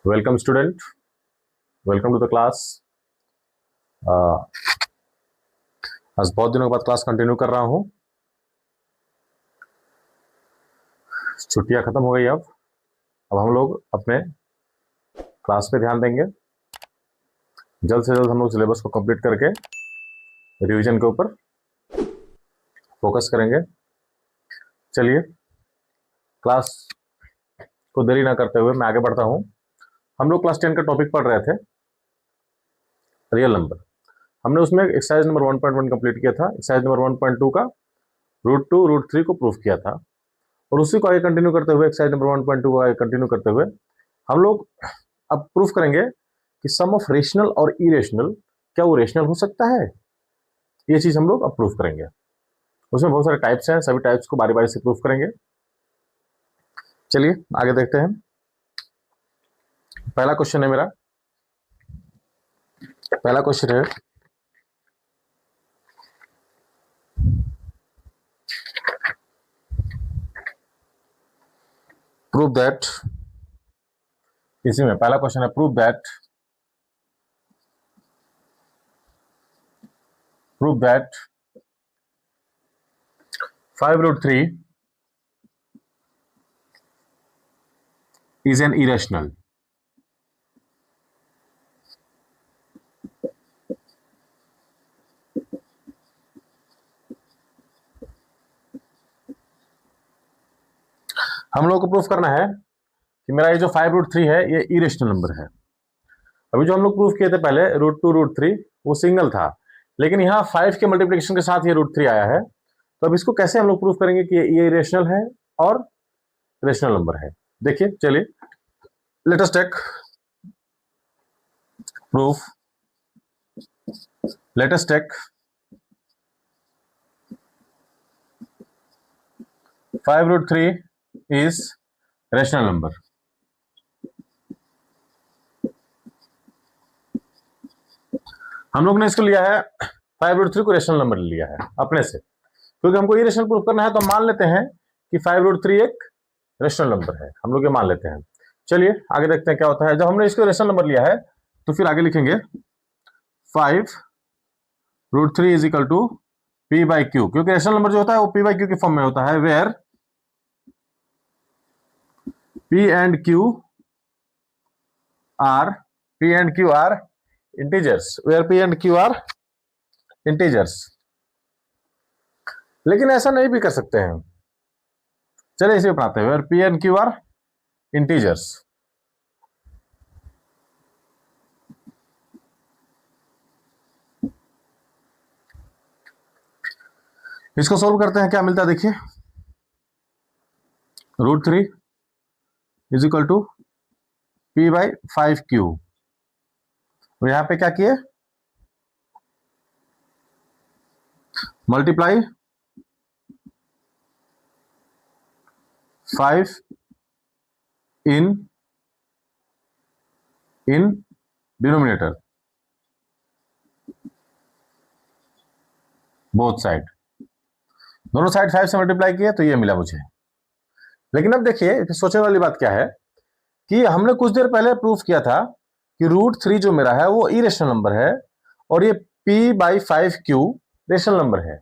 Welcome student, welcome to the class. आज बहुत दिनों के बाद क्लास कंटिन्यू कर रहा हूँ। छुट्टियां खत्म हो गई। अब हम लोग अपने क्लास पे ध्यान देंगे। जल्द से जल्द हम लोग सिलेबस को कंप्लीट करके रिवीजन के ऊपर फोकस करेंगे। चलिए, क्लास को देरी ना करते हुए मैं आगे बढ़ता हूँ। हम लोग क्लास 10 का टॉपिक पढ़ रहे थे, रियल नंबर। हमने उसमें एक्सरसाइज नंबर 1.1 कंप्लीट किया था। एक्सरसाइज नंबर 1.2 का √2 √3 को प्रूफ किया था, और उसी को आगे कंटिन्यू करते हुए एक्सरसाइज नंबर 1.2 को आगे कंटिन्यू करते हुए हम लोग अब प्रूफ करेंगे कि सम ऑफ रेशनल और इरेशनल, क्या वो रेशनल हो सकता है? ये चीज हम लोग अब प्रूफ करेंगे। उसमें बहुत सारे टाइप्स हैं, सभी टाइप्स को बारी बारी से प्रूफ करेंगे। चलिए आगे देखते हैं। पहला क्वेश्चन है मेरा, पहला क्वेश्चन है प्रूव दैट, इसी में पहला क्वेश्चन है prove that 5√3 is an irrational। हम लोग को प्रूफ करना है कि मेरा ये जो 5√3 है ये इरेशनल नंबर है। अभी जो हम लोग प्रूफ किए थे पहले √2 √3 वो सिंगल था, लेकिन यहाँ 5 के मल्टीप्लिकेशन के साथ ये √3 आया है। तो अब इसको कैसे हम लोग प्रूफ करेंगे कि ये इरेशनल है और रेशनल नंबर है? देखिए, चलिए let us take proof, let us take 5√3 is rational number. हम लोग ने इसको लिया है 5√3 को रेशनल नंबर लिया है अपने से, क्योंकि हमको ये रेशनल प्रूफ करना है। तो मान लेते हैं कि 5√3 एक रेशनल नंबर है, हम लोग ये मान लेते हैं। चलिए आगे देखते हैं क्या होता है। जब हमने इसको रेशनल नंबर लिया है तो फिर आगे लिखेंगे 5√3 इज इक्वल टू P/Q, क्योंकि रेशनल नंबर जो होता है वो P/Q के फॉर्म में होता है, where P and Q are integers, where P and Q are integers। लेकिन ऐसा नहीं भी कर सकते हैं, चलिए इसे बनाते हैं, where P and Q are integers। इसको सोल्व करते हैं, क्या मिलता है देखिए। √3 इज इक्वल टू P/5Q। और यहां पे क्या किए, multiply 5 in denominator, both side, दोनों साइड 5 से मल्टीप्लाई किए तो ये मिला मुझे। लेकिन अब देखिए सोचने वाली बात क्या है कि हमने कुछ देर पहले प्रूफ किया था कि √3 जो मेरा है वो इरेशनल नंबर है, और ये P/5Q रेशनल नंबर है।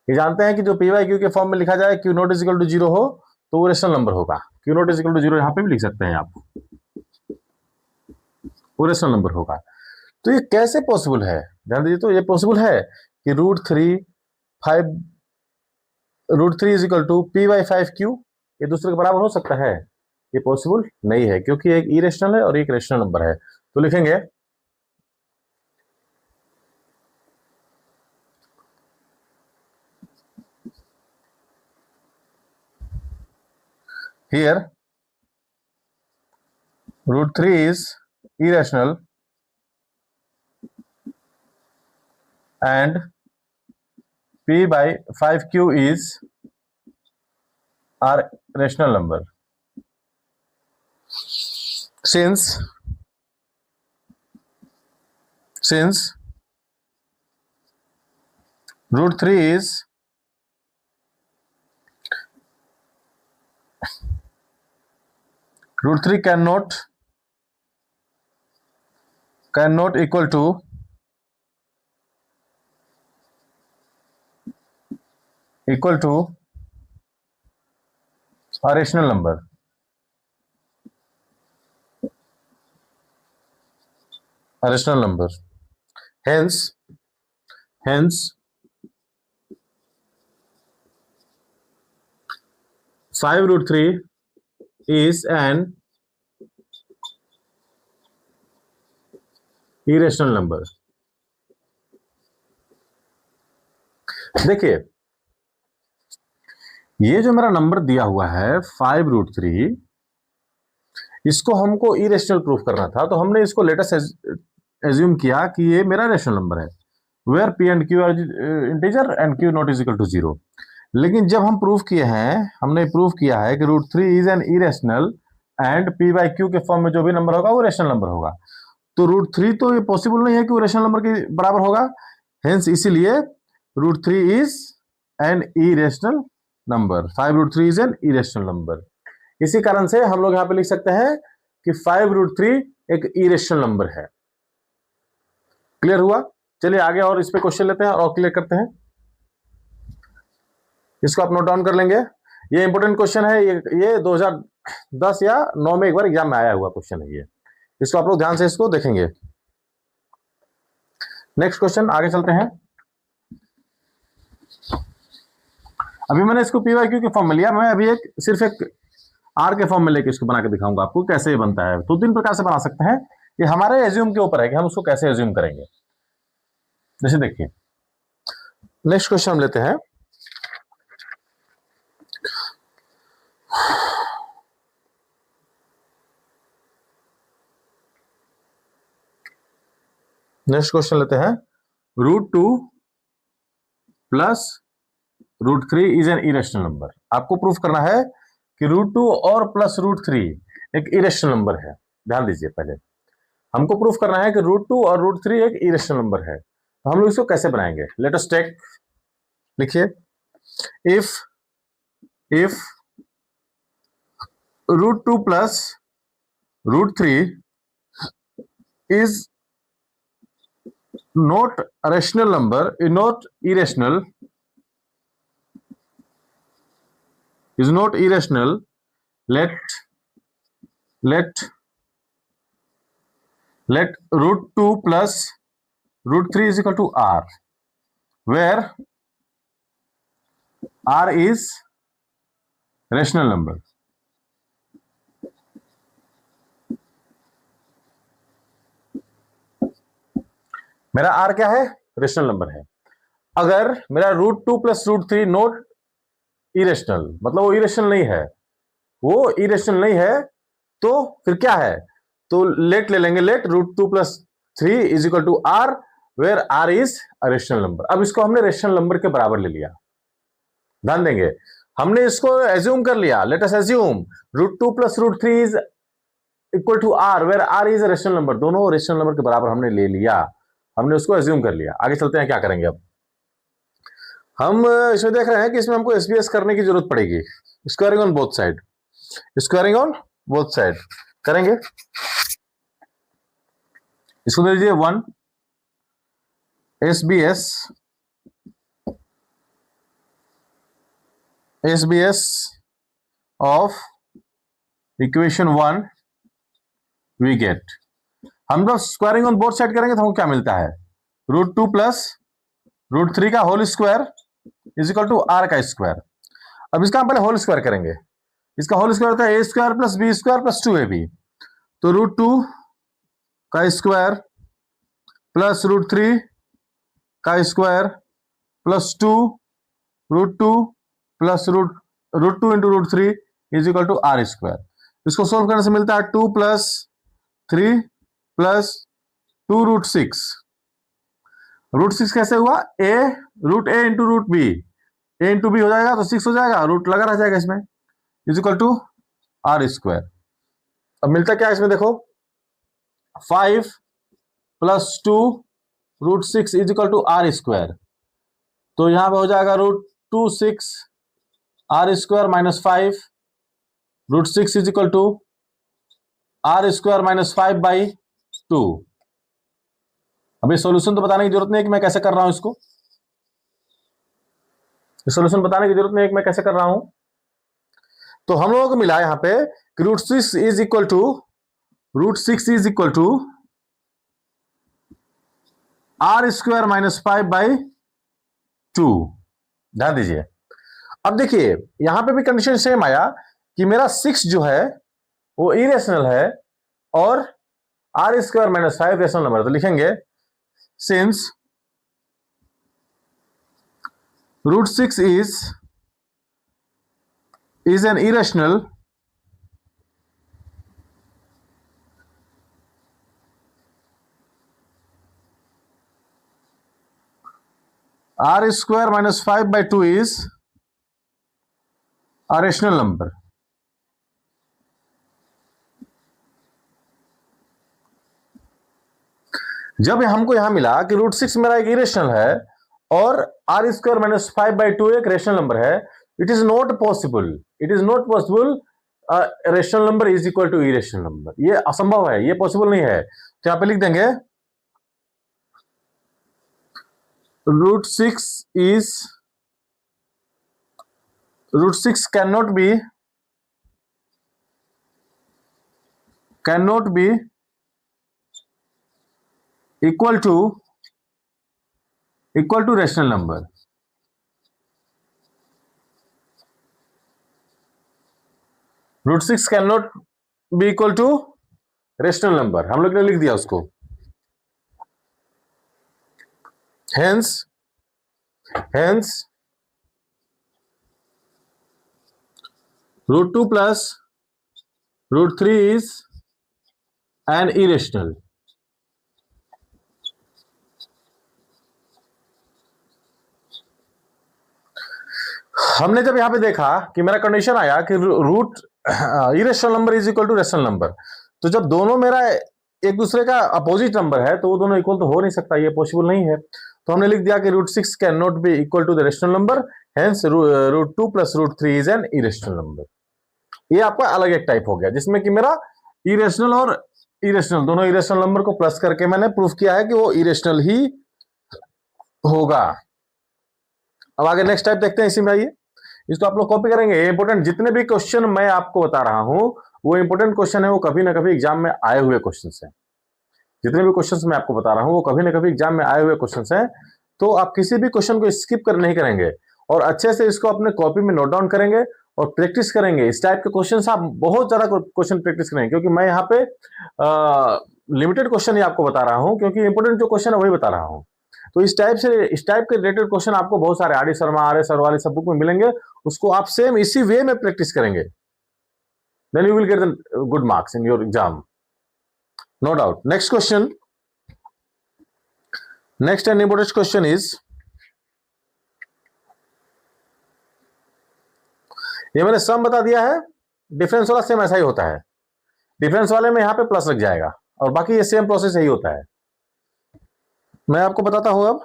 ये जानते हैं कि जो P/Q के फॉर्म में लिखा जाए, Q not is equal to 0 हो तो वो रेशनल नंबर होगा। Q not is equal to 0 यहाँ पे भी लिख सकते हैं आप, वो रेशनल नंबर होगा। तो ये कैसे पॉसिबल है, ध्यान दीजिए। तो ये पॉसिबल है कि √3 इज इक्वल टू P/5Q ये दूसरे के बराबर हो सकता है? ये पॉसिबल नहीं है, क्योंकि एक इरेशनल है और एक रेशनल नंबर है। तो लिखेंगे here √3 is irrational and P/5Q is our rational number, since √3 is √3 cannot can not equal to a rational number. A rational number. Hence 5√3 is an irrational number. देखिए, ये जो मेरा नंबर दिया हुआ है 5√3, इसको हमको इरेशनल प्रूफ करना था, तो हमने इसको लेटेस्ट एज्यूम किया कि ये मेरा रेशनल नंबर है, where P and Q are integer and Q not is equal to 0। लेकिन जब हम प्रूफ किए हैं, हमने प्रूफ किया है कि √3 is an irrational and P by Q के फॉर्म में जो भी नंबर होगा वो रेशनल नंबर होगा। तो √3 तो ये पॉसिबल नहीं है कि वो रेशनल नंबर के बराबर होगा, हेंस इसीलिए √3 is an irrational number. 5√3 is an irrational number. इसी कारण से हम लोग यहां पे लिख सकते हैं कि 5√3 एक इरेशनल नंबर है। क्लियर हुआ? चलिए आगे और इस पे क्वेश्चन लेते हैं और क्लियर करते हैं। इसको आप नोट डाउन कर लेंगे, ये इंपॉर्टेंट क्वेश्चन है। ये 2010 या 9 में एक बार एग्जाम में आया हुआ क्वेश्चन है ये। इसको आप लोग ध्यान से इसको देखेंगे। नेक्स्ट क्वेश्चन, आगे चलते हैं। अभी मैंने इसको पी वाई क्यू के फॉर्म में लिया, मैं अभी सिर्फ एक आर के फॉर्म में लेके इसको बना के दिखाऊंगा आपको कैसे ये बनता है। तो 3 प्रकार से बना सकते हैं, ये हमारे एज्यूम के ऊपर है कि हम उसको कैसे एज्यूम करेंगे। जैसे देखिए, नेक्स्ट क्वेश्चन हम लेते हैं। नेक्स्ट क्वेश्चन लेते हैं, √2 plus √3 is an irrational number. आपको प्रूफ करना है कि √2 और प्लस √3 एक इरेशनल नंबर है। ध्यान दीजिए, पहले हमको प्रूफ करना है कि √2 और √3 एक इरेशनल नंबर है। तो हम लोग इसको कैसे बनाएंगे? लेट अस टेक, लिखिए, if √2 plus √3 is not a rational number, is not irrational, let √2 plus √3 is equal to r, where r is rational number. मेरा r क्या है? रेशनल नंबर है। अगर मेरा √2 प्लस √3 नॉट इरेशनल, मतलब वो इरेशनल नहीं है, वो इरेशनल नहीं है, तो फिर क्या है? तो लेट ले लेंगे, let √2 plus 3 is equal to r, where r is a rational number. अब इसको हमने रेशनल नंबर के बराबर ले लिया। ध्यान देंगे, हमने इसको एज्यूम कर लिया। Let us assume √2 plus √3 is equal to r, where r is a rational number. दोनों रेशनल नंबर के बराबर हमने ले लिया, हमने उसको एज्यूम कर लिया। आगे चलते हैं, क्या करेंगे अब हम इसमें देख रहे हैं कि इसमें हमको एसबीएस करने की जरूरत पड़ेगी। Squaring on both side, squaring on both side करेंगे। इसको दे दीजिए 1 SBS of equation 1 we get. हम जब स्क्वायरिंग ऑन बोथ साइड करेंगे तो हमको क्या मिलता है? √2 प्लस √3 का whole square is equal to r का स्क्वायर। अब इसका हम पहले होल स्क्वायर करेंगे। इसका होल स्क्वायर होता है a square plus b square plus 2ab। तो √2 का स्क्वायर प्लस √3 का square plus 2 √2 plus √2 into √3 is equal to r square. इसको सोल्व करने से मिलता है 2 प्लस 3 प्लस 2 √6। √6 कैसे हुआ? √a into √b, a into b हो जाएगा तो 6 हो जाएगा, रूट लगा रह जाएगा इसमें, is equal to r square. अब मिलता क्या है इसमें? देखो, 5 plus 2 √6 is equal to r स्क्वायर। तो यहां पे हो जाएगा √26 r square minus 5, √6 is equal to r square minus 5 by 2। अभी सॉल्यूशन तो बताने की जरूरत नहीं है कि मैं कैसे कर रहा हूं इसको, सॉल्यूशन बताने की जरूरत नहीं है कि मैं कैसे कर रहा हूं। तो हम लोगों को मिला यहां पे √6 इज इक्वल टू r² - 5/2। ध्यान दीजिए। अब देखिए यहां पे भी कंडीशन सेम आया कि मेरा 6 जो है वो इरेशनल है और r² - 5 रेशनल नंबर। तो लिखेंगे since √6 is an irrational r² - 5/2 is a rational number। जब हमको यहां मिला कि √6 मेरा एक इरेशनल है और r² - 5/2 एक रेशनल नंबर है, it is not possible rational number is equal to irrational number. ये असंभव है, ये पॉसिबल नहीं है। तो यहां पे लिख देंगे √6 cannot be equal to rational number। √6 cannot be equal to rational number, हम लोग ने लिख दिया उसको। Hence √2 plus √3 is an irrational। हमने जब यहां पे देखा कि मेरा कंडीशन आया कि root irrational number is equal to rational number, तो जब दोनों मेरा एक दूसरे का अपोजिट नंबर है तो वो दोनों इक्वल तो हो नहीं सकता, ये पॉसिबल नहीं है। तो हमने लिख दिया कि √6 can not be equal to the rational number, hence √2 plus √3 is an irrational number. ये आपका अलग एक टाइप हो गया जिसमें कि मेरा इरेशनल और इरेशनल दोनों इरेशनल नंबर को प्लस करके मैंने प्रूफ किया है कि वो इरेशनल ही होगा। अब आगे नेक्स्ट टाइप देखते हैं इसी में। आइए इसको आप लोग कॉपी करेंगे। इंपोर्टेंट जितने भी क्वेश्चन मैं आपको बता रहा हूं वो इंपोर्टेंट क्वेश्चन है, वो कभी ना कभी एग्जाम में आए हुए क्वेश्चन हैं। जितने भी क्वेश्चन मैं आपको बता रहा हूं वो कभी ना कभी एग्जाम में आए हुए क्वेश्चन हैं। तो आप किसी भी क्वेश्चन को स्किप कर नहीं करेंगे और अच्छे से इसको अपने कॉपी में नोट डाउन करेंगे और प्रैक्टिस करेंगे। इस टाइप के क्वेश्चन आप बहुत ज्यादा क्वेश्चन प्रैक्टिस करेंगे, क्योंकि मैं यहाँ पे लिमिटेड क्वेश्चन ही आपको बता रहा हूँ, क्योंकि इंपोर्टेंट जो क्वेश्चन है वही बता रहा हूँ। तो इस टाइप के रिलेटेड क्वेश्चन आपको बहुत सारे R D Sharma, R S Agarwal सब बुक में मिलेंगे। उसको आप सेम इसी वे में प्रैक्टिस करेंगे, then you will get the good marks in your exam, no doubt. Next and important question is, ये मैंने सम बता दिया है, डिफरेंस वाला सेम ऐसा ही होता है। डिफरेंस वाले में यहां पे प्लस लग जाएगा और बाकी ये सेम प्रोसेस यही होता है। मैं आपको बताता हूं अब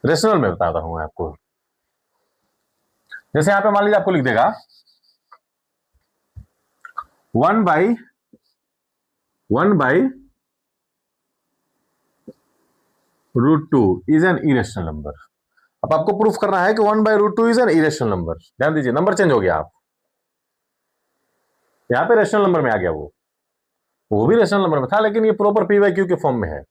रेशनल में बताता हूं मैं आपको। जैसे यहां पे मान लीजिए आपको लिख देगा 1/√2 इज एन इरेशनल नंबर। अब आपको प्रूफ करना है कि 1/√2 इज एन इरेशनल नंबर। ध्यान दीजिए, नंबर चेंज हो गया। आप यहां पे रेशनल नंबर में आ गया, वो भी रेशनल नंबर में था, लेकिन ये प्रॉपर p/q के फॉर्म में है।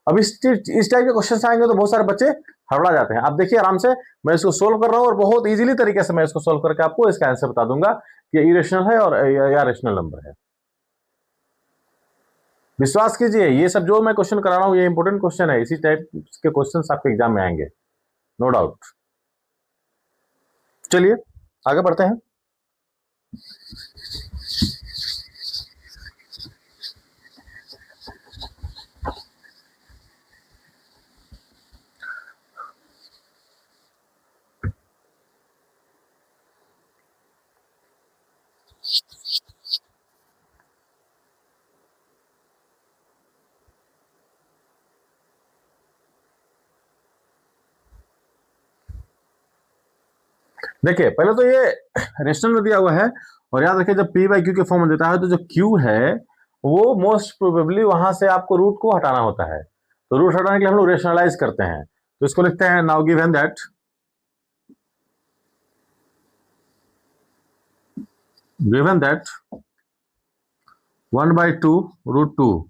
अब इस टाइप के क्वेश्चन आएंगे तो बहुत सारे बच्चे हड़बड़ा जाते हैं। आप देखिए आराम से मैं इसको सोल्व कर रहा हूं और बहुत इजीली तरीके से मैं इसको सोल्व करके आपको इसका आंसर बता दूंगा कि इरेशनल है और या रेशनल नंबर है। विश्वास कीजिए, ये सब जो मैं क्वेश्चन करा रहा हूं ये इंपोर्टेंट क्वेश्चन है। इसी टाइप के क्वेश्चन आपके एग्जाम में आएंगे, नो डाउट। चलिए आगे बढ़ते हैं। देखिए पहले तो ये रेशनल में दिया हुआ है, और याद रखिए जब p बाई क्यू के फॉर्म में देता है तो जो q है वो मोस्ट प्रोबेबली वहां से आपको रूट को हटाना होता है, तो रूट हटाने के लिए हम लोग रेशनलाइज करते हैं, तो इसको लिखते हैं नाउ गिवन दैट 1/2 √2,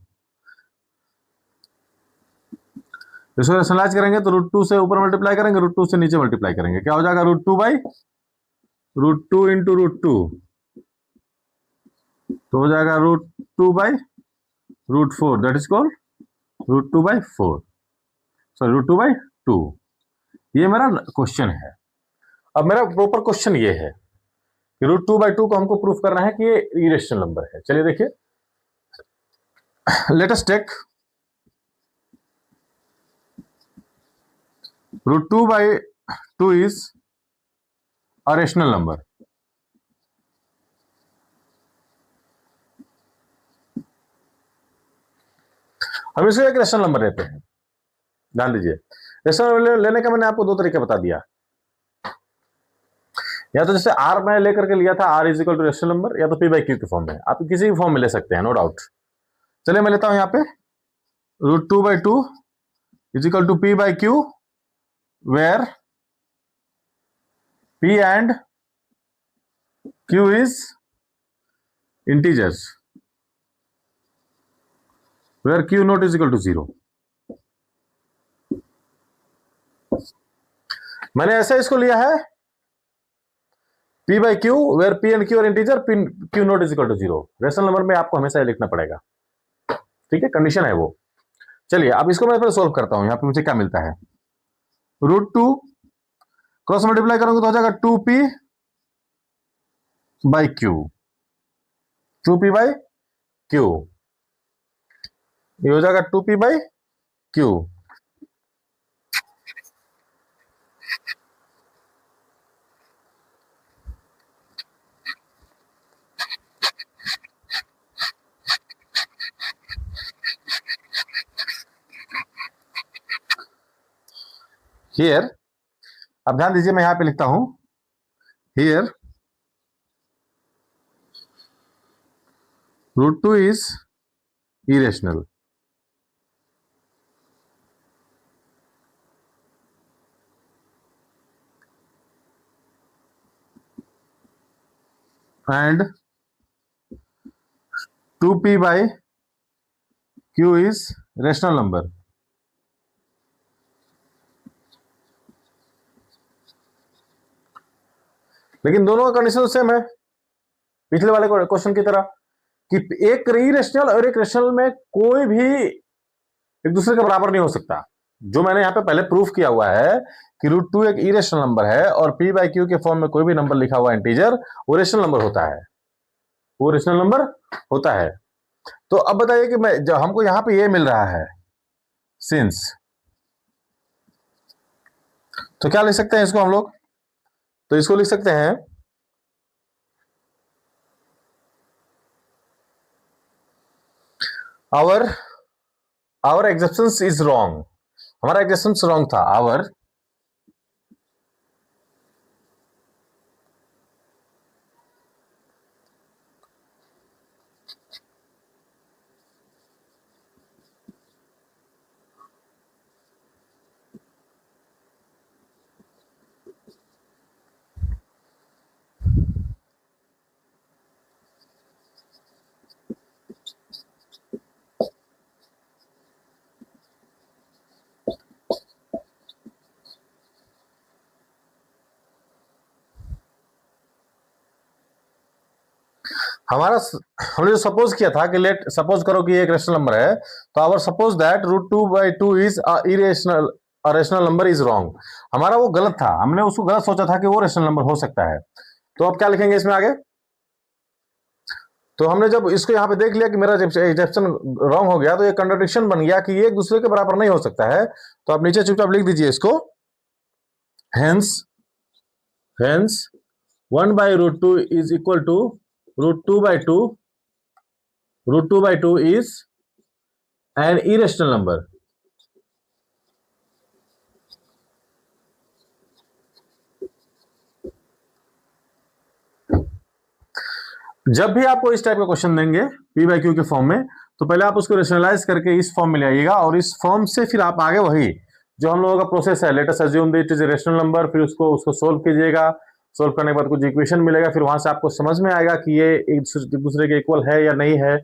इसको रेशनलाइज करेंगे तो √2 से ऊपर मल्टीप्लाई करेंगे, √2 से नीचे मल्टीप्लाई करेंगे, क्या हो जाएगा √2 इंटू √2, तो हो जाएगा √2/√4, दैट इज कॉल्ड √2/4, सॉरी √2/2। ये मेरा क्वेश्चन है। अब मेरा प्रॉपर क्वेश्चन ये है कि √2/2 को हमको प्रूफ करना है कि ये इरेशनल नंबर है। चलिए देखिए, let us take √2/2 is a rational number. हम इसको एक रेशनल नंबर लेते हैं, ध्यान दीजिए। रेशनल नंबर लेने का मैंने आपको दो तरीके बता दिया, या तो जैसे आर मैं लेकर के लिया था, R is equal to rational number, या तो पी बाई क्यू के फॉर्म में, आप किसी भी फॉर्म में ले सकते हैं, नो डाउट। चलिए मैं लेता हूं यहाँ पे √2/2 is equal to P by Q, where p and q is integers, where q not is equal to 0। मैंने ऐसा इसको लिया है p by Q, where p and q are integer, q not is equal to 0। Rational number में आपको हमेशा लिखना पड़ेगा, ठीक है, कंडीशन है वो। चलिए अब इसको मैं पहले सोल्व करता हूं। यहाँ पे मुझे क्या मिलता है, √2 क्रॉस मल्टीप्लाई करूंगा तो हो जाएगा 2p by Q, 2p by Q, ये हो जाएगा 2p बाई क्यू। हियर, अब ध्यान दीजिए मैं यहां पे लिखता हूं here √2 is irrational and 2p by q is rational number। लेकिन दोनों का कंडीशन सेम है, पिछले वाले क्वेश्चन की तरह, कि एक इरेशनल और एक रेशनल में कोई भी एक दूसरे के बराबर नहीं हो सकता। जो मैंने यहाँ पे पहले प्रूफ किया हुआ है कि √2 एक इरेशनल नंबर है और p बाई क्यू के फॉर्म में कोई भी नंबर लिखा हुआ इंटीजर वो रेशनल नंबर होता है, वो रेशनल नंबर होता है। तो अब बताइए कि मैं जब हमको यहाँ पे ये मिल रहा है सिंस, तो क्या लिख सकते हैं इसको हम लोग, तो इसको लिख सकते हैं आवर एक्सेप्शन इज रॉन्ग। हमारा एक्सेप्शन रॉन्ग था, आवर हमारा हमने जो सपोज किया था कि लेट सपोज करो कि एक रेशनल नंबर है, तो our suppose that √2/2 is irrational, rational number is wrong. हमारा वो गलत था, हमने उसको गलत सोचा था कि वो रेशनल नंबर हो सकता है। तो अब क्या लिखेंगे इसमें आगे, तो हमने जब इसको यहाँ पे देख लिया कि मेरा एक्सेप्शन रॉन्ग हो गया, तो ये कंट्राडिक्शन बन गया कि ये एक दूसरे के बराबर नहीं हो सकता है। तो आप नीचे चुपचाप लिख दीजिए इसको, hence 1/√2 is equal to √2/2, √2/2 is an irrational number। जब भी आपको इस टाइप का क्वेश्चन देंगे पी बाई क्यू के फॉर्म में, तो पहले आप उसको रेशनलाइज करके इस फॉर्म में ले आइएगा, और इस फॉर्म से फिर आप आगे वही जो हम लोगों का प्रोसेस है, let us assume that it is rational number, फिर उसको उसको सोल्व कीजिएगा। सोल्व करने के बाद कुछ इक्वेशन मिलेगा, फिर वहां से आपको समझ में आएगा कि ये एक दूसरे के इक्वल है या नहीं है।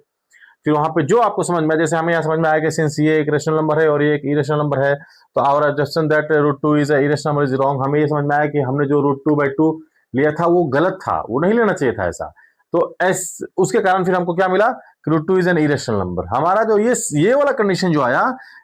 फिर वहां पे जो आपको समझ में, जैसे हमें यहाँ समझ में आया कि सिंस ये एक रेशनल नंबर है और ये एक इरेशनल नंबर है, तो our assumption that root two is irrational number is wrong. हमें ये समझ में आया कि हमने जो रूट टू बाई टू लिया था वो गलत था, वो नहीं लेना चाहिए था ऐसा। तो उसके कारण फिर हमको क्या मिला कि root two is an irrational number. हमारा जो ये वाला कंडीशन जो आया,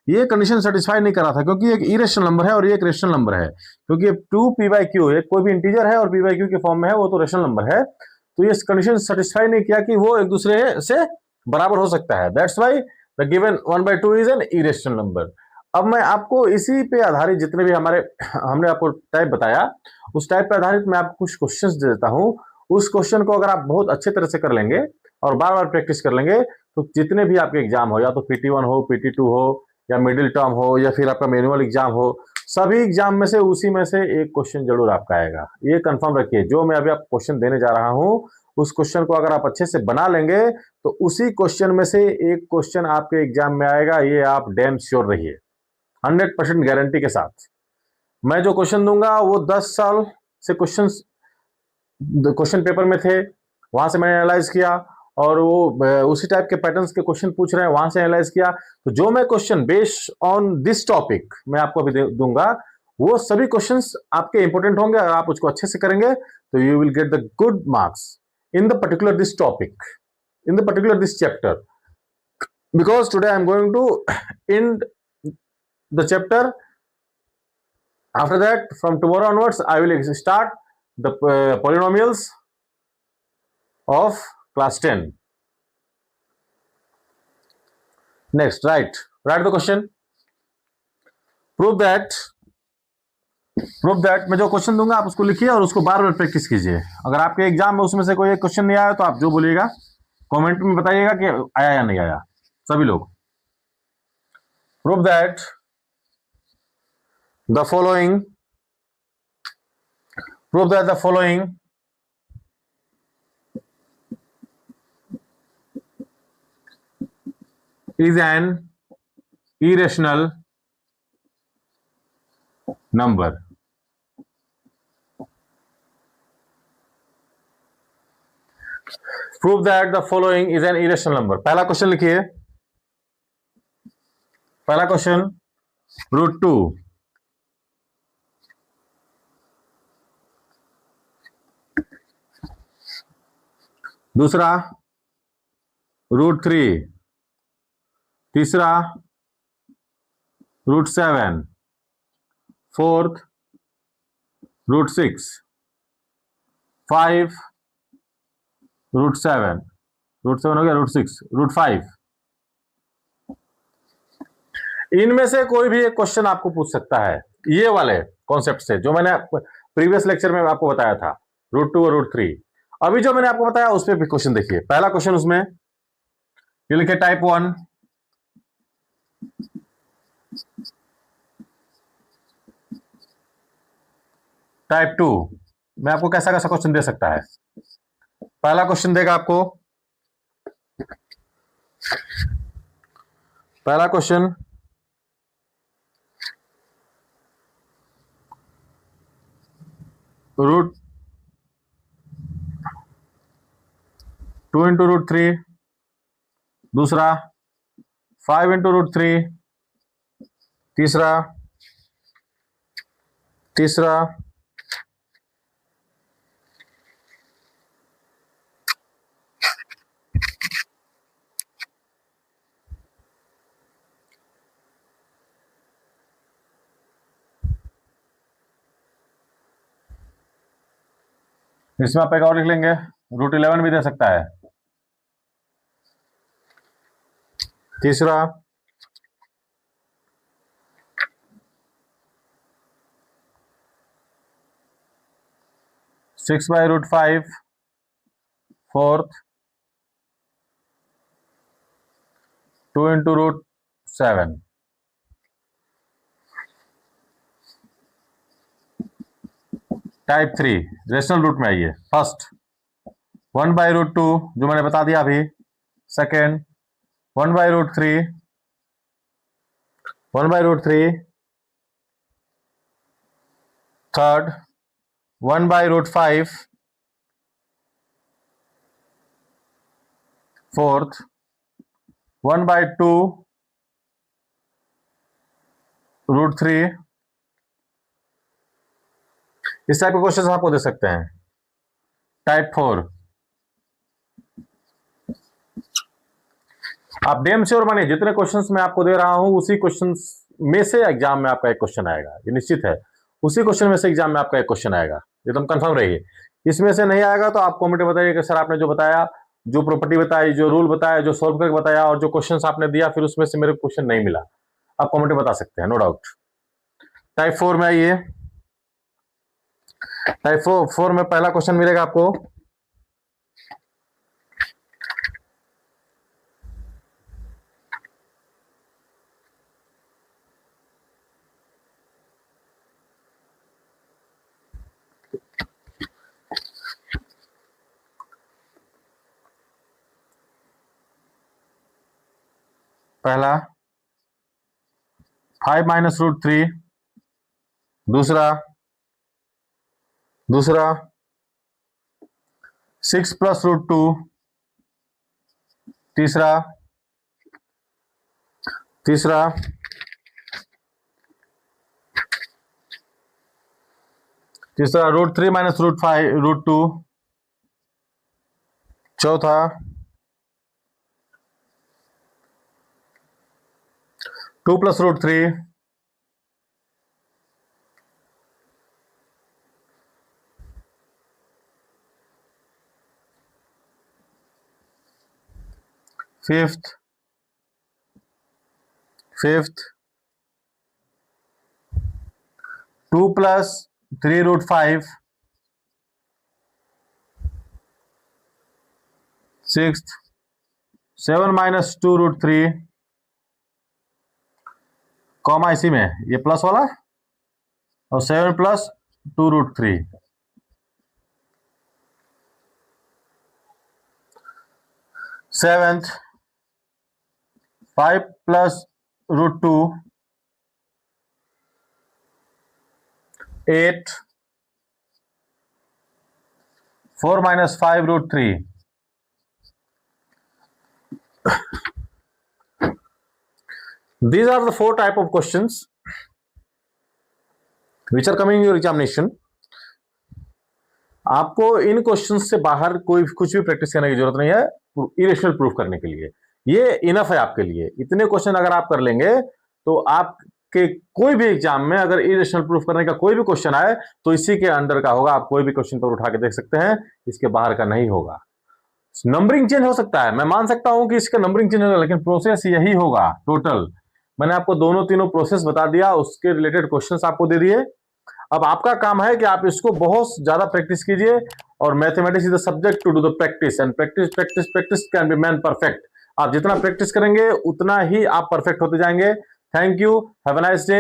ये कंडीशन सेटिस्फाई नहीं कर रहा था, क्योंकि एक इरेशनल नंबर है और ये एक रेशनल नंबर है। क्योंकि टू पी बाई क्यू, कोई भी इंटीजर है और पी बाई क्यू के फॉर्म में है, वो तो रेशनल नंबर है। तो ये कंडीशन सेटिस्फाई नहीं किया कि वो एक दूसरे से बराबर हो सकता है। That's why the given 1/2 is an irrational number. अब मैं आपको इसी पे आधारित जितने भी हमने आपको टाइप बताया, उस टाइप पे आधारित मैं आपको कुछ क्वेश्चंस दे देता हूं। उस क्वेश्चन को अगर आप बहुत अच्छे तरह से कर लेंगे और बार बार प्रैक्टिस कर लेंगे, तो जितने भी आपके एग्जाम हो, या तो PT1 हो, PT2 हो, या मिडिल टर्म हो, या फिर आपका मैनुअल एग्जाम हो, सभी एग्जाम में से उसी में से एक क्वेश्चन जरूर आपका आएगा। ये कंफर्म रखिए, जो मैं अभी आपको क्वेश्चन देने जा रहा हूं, उस क्वेश्चन को अगर आप अच्छे से बना लेंगे, तो उसी क्वेश्चन में से एक क्वेश्चन आपके एग्जाम में आएगा। ये आप डैम श्योर रहिए, 100% गारंटी के साथ। मैं जो क्वेश्चन दूंगा वो 10 साल से क्वेश्चन पेपर में थे, वहां से मैंने एनालाइज किया, और वो उसी टाइप के पैटर्न्स के क्वेश्चन पूछ रहे हैं, वहां से एनालाइज किया। तो जो मैं question based on this topic मैं आपको अभी दूंगा, वो सभी क्वेश्चंस आपके इंपॉर्टेंट होंगे। अगर आप उसको अच्छे से करेंगे तो you will get the good marks in the particular this topic, in the particular this chapter, because today I am going to end the chapter. After that, from tomorrow onwards, I will start the polynomials of class 10. Next, write the question. Prove that मैं जो question दूंगा आप उसको लिखिए और उसको बार बार practice कीजिए। अगर आपके एग्जाम में उसमें से कोई एक क्वेश्चन नहीं आया, तो आप जो बोलिएगा कमेंट में बताइएगा कि आया या नहीं आया, सभी लोग। Prove that the following is an irrational number. Prove that the following is an irrational number. पहला क्वेश्चन लिखिए। पहला क्वेश्चन रूट टू, दूसरा रूट थ्री, तीसरा root seven, fourth root six, five root seven हो गया, रूट सिक्स, रूट फाइव। इनमें से कोई भी एक क्वेश्चन आपको पूछ सकता है, ये वाले कॉन्सेप्ट से जो मैंने प्रीवियस लेक्चर में आपको बताया था, रूट टू और रूट थ्री। अभी जो मैंने आपको बताया उस पर भी क्वेश्चन देखिए। पहला क्वेश्चन उसमें ये लिखे टाइप 1, टाइप 2 में आपको कैसा कैसा क्वेश्चन दे सकता है। पहला क्वेश्चन देगा आपको, पहला question root 2 into root three, दूसरा 5 इंटू रूट थ्री, तीसरा इसमें आप एक और लिख लेंगे, रूट 11 भी दे सकता है। तीसरा 6/√5, fourth 2 into root 7। Type 3 rational root में आइए। फर्स्ट 1/√2 जो मैंने बता दिया अभी। सेकेंड 1/√3, 1/√3। थर्ड 1/√5। फोर्थ 1/2√3। इस टाइप के क्वेश्चन आपको दे सकते हैं। टाइप 4 आप डेम श्योर मानिए जितने क्वेश्चंस मैं आपको दे रहा हूं उसी क्वेश्चंस में से एग्जाम में आपका एक क्वेश्चन आएगा, ये निश्चित है। उसी क्वेश्चन में से एग्जाम में आपका एक क्वेश्चन आएगा, ये तुम कंफर्म रहिए। इसमें से नहीं आएगा तो आप कमेंट में बताइए कि सर आपने जो बताया, जो प्रॉपर्टी बताई, जो रूल बताया, जो सोल्व करके बताया और जो क्वेश्चन आपने दिया फिर उसमें से मेरे क्वेश्चन नहीं मिला, आप कमेंट में बता सकते हैं, नो डाउट। टाइप 4 में आइए। टाइप 4 में पहला क्वेश्चन मिलेगा आपको। पहला 5-√3। दूसरा 6+√2। तीसरा √3-√2। चौथा 2+√3। फिफ्थ 2+3√5। सिक्स्थ 7-2√3, कॉमा इसी में ये प्लस वाला और 7+2√3। Seventh 5+√2। 8 4-5√3। These are the 4 type of questions which are coming in your examination. आपको इन क्वेश्चंस से बाहर कोई कुछ भी प्रैक्टिस करने की जरूरत नहीं है इरेशनल प्रूफ करने के लिए, ये इनफ है आपके लिए। इतने क्वेश्चन अगर आप कर लेंगे तो आपके कोई भी एग्जाम में अगर इरेशनल प्रूफ करने का कोई भी क्वेश्चन आए तो इसी के अंडर का होगा, आप कोई भी क्वेश्चन पर उठा के देख सकते हैं, इसके बाहर का नहीं होगा। नंबरिंग चेंज हो सकता है, मैं मान सकता हूं कि इसका नंबरिंग चेंज होगा, लेकिन प्रोसेस यही होगा टोटल। मैंने आपको दोनों तीनों प्रोसेस बता दिया, उसके रिलेटेड क्वेश्चंस आपको दे दिए। अब आपका काम है कि आप इसको बहुत ज्यादा प्रैक्टिस कीजिए, और mathematics is the subject to do the practice, and practice practice practice can be man perfect. आप जितना प्रैक्टिस करेंगे उतना ही आप परफेक्ट होते जाएंगे। Thank you, have a nice day.